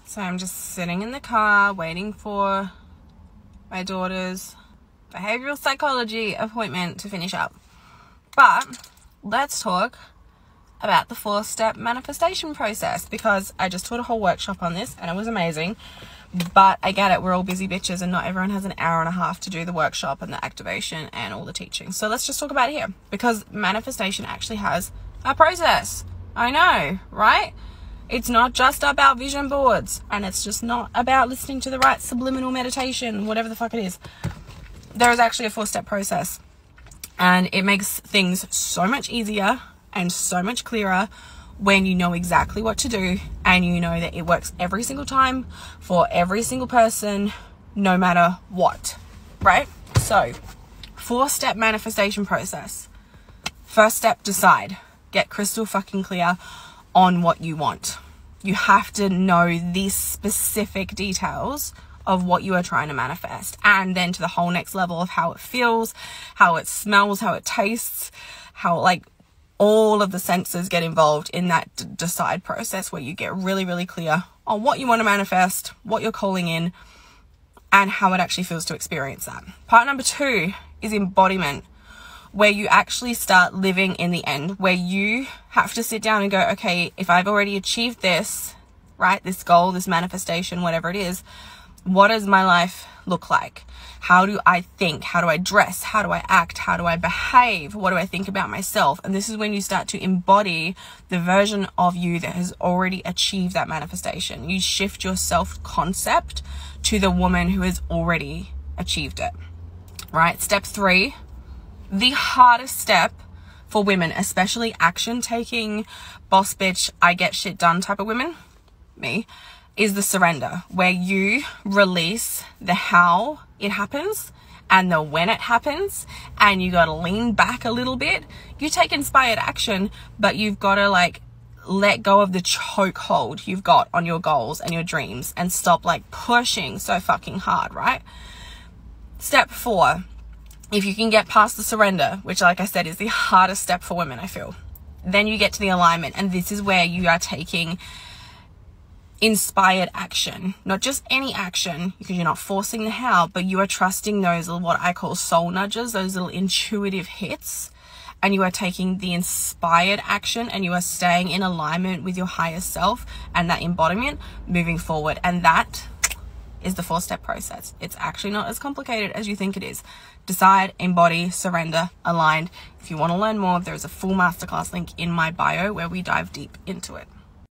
So I'm just sitting in the car waiting for my daughter's behavioral psychology appointment to finish up. But let's talk about the 4-step manifestation process, because I just taught a whole workshop on this and it was amazing. But I get it, we're all busy bitches and not everyone has an hour and a half to do the workshop and the activation and all the teaching. So let's just talk about it here, because manifestation actually has a process. I know, right? It's not just about vision boards, and it's just not about listening to the right subliminal meditation, whatever the fuck it is. There is actually a 4-step process, and it makes things so much easier and so much clearer when you know exactly what to do, and you know that it works every single time for every single person, no matter what, right? So 4-step manifestation process. First step, decide. Get crystal fucking clear on what you want. You have to know these specific details of what you are trying to manifest, and then to the whole next level of how it feels, how it smells, how it tastes, how like all of the senses get involved in that decide process, where you get really, really clear on what you want to manifest, what you're calling in, and how it actually feels to experience that. Part number 2 is embodiment, where you actually start living in the end, where you have to sit down and go, okay, if I've already achieved this, right, this goal, this manifestation, whatever it is, what does my life look like? How do I think? How do I dress? How do I act? How do I behave? What do I think about myself? And this is when you start to embody the version of you that has already achieved that manifestation. You shift your self-concept to the woman who has already achieved it, right? Step 3, the hardest step for women, especially action taking, boss bitch, I get shit done type of women, me, is the surrender, where you release the how it happens and the when it happens, and you got to lean back a little bit. You take inspired action, but you've got to like let go of the chokehold you've got on your goals and your dreams and stop like pushing so fucking hard, right? Step 4, if you can get past the surrender, which like I said is the hardest step for women, I feel, then you get to the alignment, and this is where you are taking inspired action, not just any action, because you're not forcing the how, but you are trusting those what I call soul nudges, those little intuitive hits, and you are taking the inspired action and you are staying in alignment with your higher self and that embodiment moving forward. And that is the 4-step process. It's actually not as complicated as you think it is. Decide, embody, surrender, aligned. If you want to learn more, there's a full masterclass link in my bio where we dive deep into it.